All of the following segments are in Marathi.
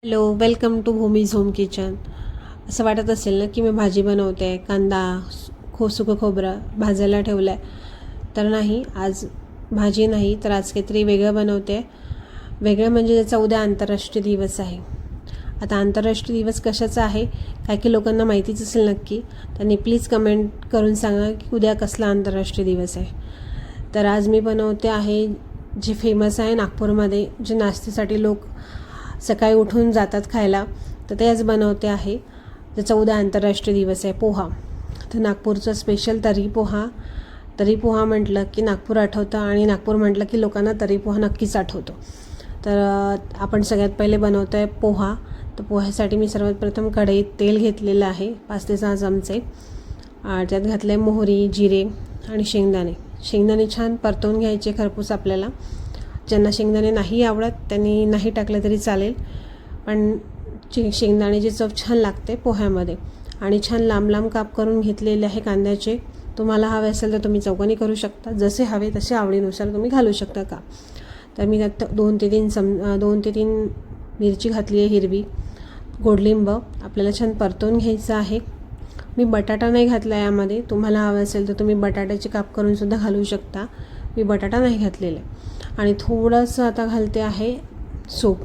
Hello, welcome to Bhoomi's home kitchen. असं वाटत असेल ना की मी भाजी बनवते आहे, कांदा सुकं खोबरं भाजायला ठेवलं आहे. तर नाही, आज भाजी नाही, तर आज काहीतरी वेगळं बनवते आहे. वेगळं म्हणजे त्याचा उद्या आंतरराष्ट्रीय दिवस आहे. आता आंतरराष्ट्रीय दिवस कशाचा आहे काही लोकांना माहितीच असेल नक्की. त्यांनी प्लीज कमेंट करून सांगा की उद्या कसला आंतरराष्ट्रीय दिवस आहे. तर आज मी बनवते आहे जे फेमस आहे नागपूरमध्ये, जे नाश्त्यासाठी लोक सकाळी उठून जातात खायला, तर तेच बनवते आहे. त्याचा उद्या आंतरराष्ट्रीय दिवस आहे पोहा. तर नागपूरचं स्पेशल तर्री पोहा. तर्री पोहा म्हटलं की नागपूर आठवतं, आणि नागपूर म्हटलं की लोकांना तर्री पोहा नक्कीच आठवतो. तर आपण सगळ्यात पहिले बनवतो आहे पोहा. तर पोह्यासाठी मी सर्वात प्रथम कढईत तेल घेतलेलं आहे 5 ते 6 चमचे. त्यात घातले मोहरी, जिरे आणि शेंगदाणे छान परतवून घ्यायचे खरपूस. आपल्याला ज्यांना शेंगदाणे नाही आवडत त्यांनी नाही टाकलं तरी चालेल, पण शेंगदाण्याची चव छान लागते पोह्यामध्ये. आणि छान लांब लांब काप करून घेतलेले आहे कांद्याचे. तुम्हाला हवे असेल तर तुम्ही चौकोनी करू शकता, जसे हवे तसे आवडीनुसार तुम्ही घालू शकता का. तर मी त्यात 2 ते 3 मिरची घातली आहे हिरवी. गोडलिंब आपल्याला छान परतवून घ्यायचं आहे. मी बटाटा नाही घातला आहे यामध्ये. तुम्हाला हवं असेल तर तुम्ही बटाट्याचे काप करूनसुद्धा घालू शकता. मी बटाटा नाही घातलेला आहे. आणि थोडंसं आता घालते आहे सूप.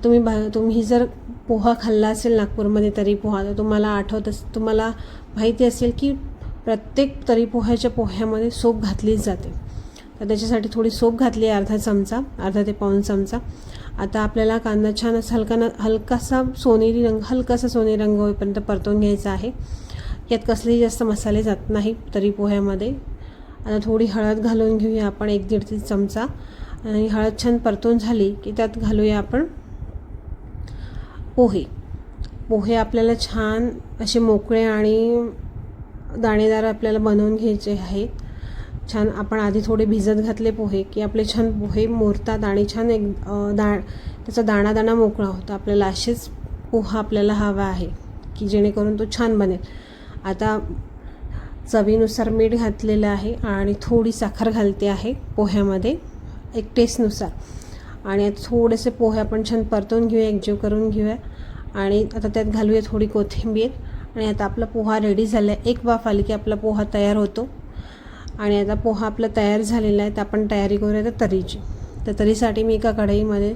तुम्ही जर पोहा खाल्ला असेल नागपूरमध्ये तर्री पोहा, तर तुम्हाला माहिती असेल की प्रत्येक तर्री पोह्याच्या पोह्यामध्ये सोप घातलीच जाते. तर त्याच्यासाठी थोडी सोप घातली आहे, अर्धा ते पाऊण चमचा. आता आपल्याला कांदा छान असा हलकासा सोनेरी रंग होईपर्यंत परतवून घ्यायचा आहे. यात कसलेही जास्त मसाले जात नाही तर्री पोह्यामध्ये. आता थोडी हळद घालून घेऊया आपण, 1-1.5 चमचा. आणि हळद छान परतून झाली की त्यात घालूया आपण पोहे आपल्याला छान असे मोकळे आणि दाणेदार आपल्याला बनवून घ्यायचे आहेत. छान आपण आधी थोडे भिजत घातले पोहे की आपले छान पोहे मुरतात आणि छान त्याचा दाणा मोकळा होता. आपल्याला असेच पोहा आपल्याला हवा आहे की जेणेकरून तो छान बनेल. आता चवीनुसार मीठ घातलेलं आहे आणि थोडी साखर घालते आहे पोह्यामध्ये, एक टेस्टनुसार. आणि आता थोडेसे पोहे आपण छान परतवून घेऊया, एकजीव करून घेऊया. आणि आता त्यात घालूया थोडी कोथिंबीर. आणि आता आपला पोहा रेडी झाला आहे. एक वाफ आली की आपला पोहा तयार होतो. आणि आता पोहा आपला तयार झालेला आहे. तर आपण तयारी करूया तर तर्रीची. तर तर्रीसाठी मी एका कढईमध्ये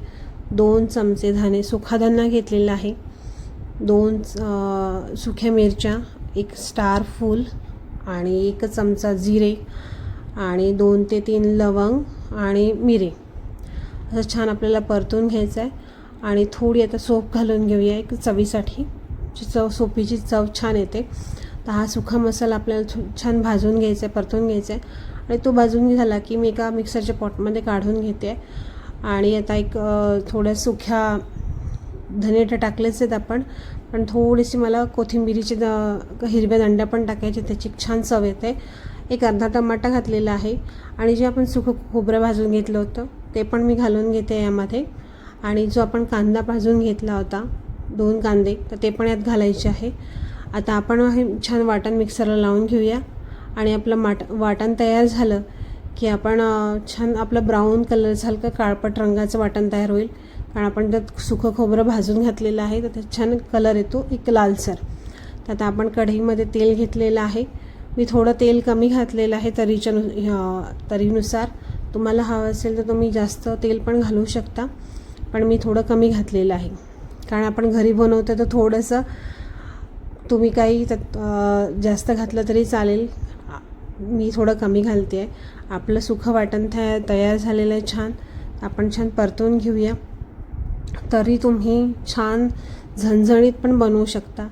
2 चमचे सुखा धना घेतलेला आहे, 2 सुक्या मिरच्या, 1 स्टार फूल आणि 1 चमचा जिरे आणि 2 ते 3 लवंग आणि मिरे. असं छान आपल्याला परतून घ्यायचं आहे. आणि थोडी आता सोप घालून घेऊया एक चवीसाठी. सोपीची चव छान येते. तर हा सुखा मसाला आपल्याला छान भाजून घ्यायचा आहे, परतून घ्यायचा आहे. आणि तो भाजून झाला की मी एका मिक्सरच्या पॉटमध्ये काढून घेते आहे. आणि आता थोड्या सुख्या धने टाकलेच आहेत आपण, पण थोडीशी मला कोथिंबिरीचे हिरव्या दंड्या पण टाकायचे, त्याची छान चव येते. एक अर्धा टमाटा घातलेला आहे. आणि जे आपण सुकं खोबरं भाजून घेतलं होतं ते पण मी घालून घेते यामध्ये. आणि जो आपण कांदा भाजून घेतला होता 2 कांदे, तर ते पण यात घालायचे आहे. आता आपण हे छान वाटण मिक्सरला लावून घेऊया. आणि आपलं वाटण तयार झालं की आपण छान आपलं ब्राऊन कलरचं हलकं काळपट रंगाचं वाटण तयार होईल, कारण आपण त्यात सुकं खोबरं भाजून घातलेलं आहे. तर त्यात छान कलर येतो एक लालसर. तर आता आपण कढईमध्ये तेल घेतलेलं आहे. मी थोडं तेल कमी घातलेलं आहे तर्रीनुसार. तुम्हाला हवं असेल तर तुम्ही जास्त तेल पण घालू शकता, पण मी थोडं कमी घातलेलं आहे, कारण आपण घरी बनवतो. तर थोडंसं तुम्ही काही त्यात जास्त घातलं तरी चालेल, मी थोडं कमी घालते आहे. आपलं सुखं वाटण तयार झालेलं आहे छान. आपण छान परतवून घेऊया. तर्री तुम्ही छान झणझणीत पण बनवू शकता.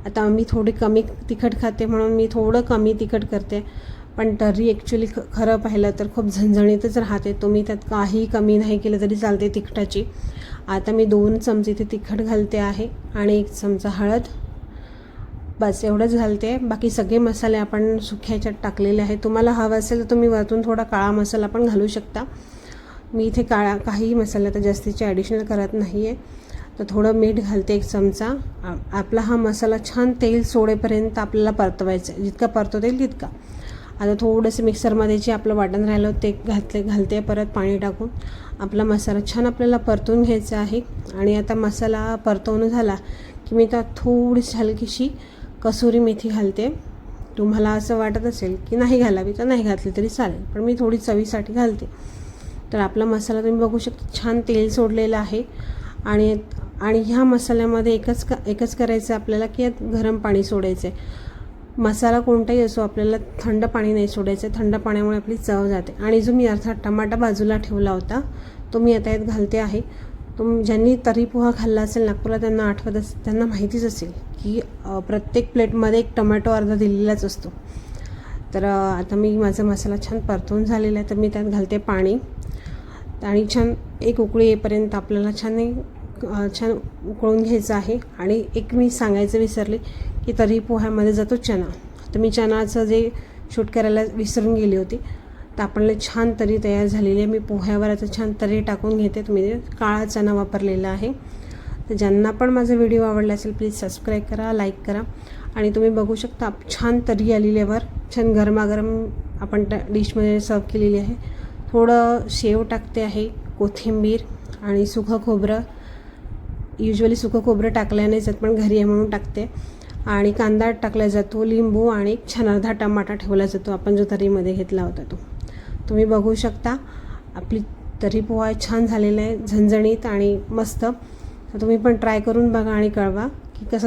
आता मी थोडी कमी तिखट खाते म्हणून मी थोडं कमी तिखट करते, पण तर्री ॲक्च्युली खरं पाहिलं तर खूप झणझणीतच राहते. तुम्ही त्यात काही कमी नाही केलं तरी चालते तिखटाची. आता मी 2 चमचे इथे तिखट घालते आहे आणि 1 चमचा हळद, बस एवढंच घालते. बाकी सगळे मसाले आपण सुक्याच्यात टाकलेले आहेत. तुम्हाला हवं असेल तर तुम्ही वरतून थोडा काळा मसाला पण घालू शकता. मी इथे काही मसाले तर जास्तीचे ॲडिशनल करत नाही आहे. तर थोडं मीठ घालते 1 चमचा. आपला हा मसाला छान तेल सोडेपर्यंत आपल्याला परतवायचा आहे, जितका परतवता येईल तितका. आता थोडंसं मिक्सरमध्ये जे आपलं वाटण राहिलं ते घालते परत पाणी टाकून. आपला मसाला छान आपल्याला परतून घ्यायचा आहे. आणि आता मसाला परतवून झाला की मी त्यात थोडीशी हलकीशी कसुरी मेथी घालते. तुम्हाला असं वाटत असेल की नाही घालावी तर नाही घातली तरी चालेल, पण मी थोडी चवीसाठी घालते. तर आपला मसाला तुम्ही बघू शकता छान तेल सोडलेलं आहे. आणि ह्या मसाल्यामध्ये एकच करायचं आपल्याला की यात गरम पाणी सोडायचं आहे. मसाला कोणताही असो आपल्याला थंड पाणी नाही सोडायचं. थंड पाण्यामुळे आपली चव जाते. आणि जो मी अर्धा टमाटा बाजूला ठेवला होता तो मी आता यात घालते आहे. ज्यांनी तर्री पोहा खाल्ला असेल नागपूरला त्यांना त्यांना माहितीच असेल की प्रत्येक प्लेटमध्ये एक टोमॅटो अर्धा दिलेलाच असतो. तर आता माझा मसाला छान परतून झालेला आहे, तर मी त्यात घालते पाणी. आणि छान एक उकळी येईपर्यंत आपल्याला छान उकळून घ्यायचं आहे. आणि एक मी सांगायचं विसरले की तर्री पोह्यामध्ये जातो चणा. तर मी चणाचं जे शूट करायला विसरून गेली होती. तर आपल्याला छान तर्री तयार झालेली आहे. मी पोह्यावर आता छान तर्री टाकून घेते. तुम्ही काळा चणा वापरलेला आहे. तर ज्यांना पण माझा व्हिडिओ आवडला असेल प्लीज सबस्क्राईब करा, लाईक करा. आणि तुम्ही बघू शकता छान तर्री आलेल्यावर छान गरमागरम आपण त्या डिशमध्ये सर्व केलेली आहे. थोडं शेव टाकते आहे, कोथिंबीर आणि सुकं खोबरं. युजली सुकं खोबरं टाकलं नाही जात पण घरी आहे म्हणून टाकते. आणि कांदा टाकला जातो, लिंबू आणि छान अर्धा टमाटा ठेवला जातो आपण जो तर्रीमध्ये घेतला होता तो. तुम्ही बघू शकता आपली तर्री पोहा छान झालेला आहे, झणझणीत आणि मस्त. तर तुम्ही पण ट्राय करून बघा आणि कळवा की कसं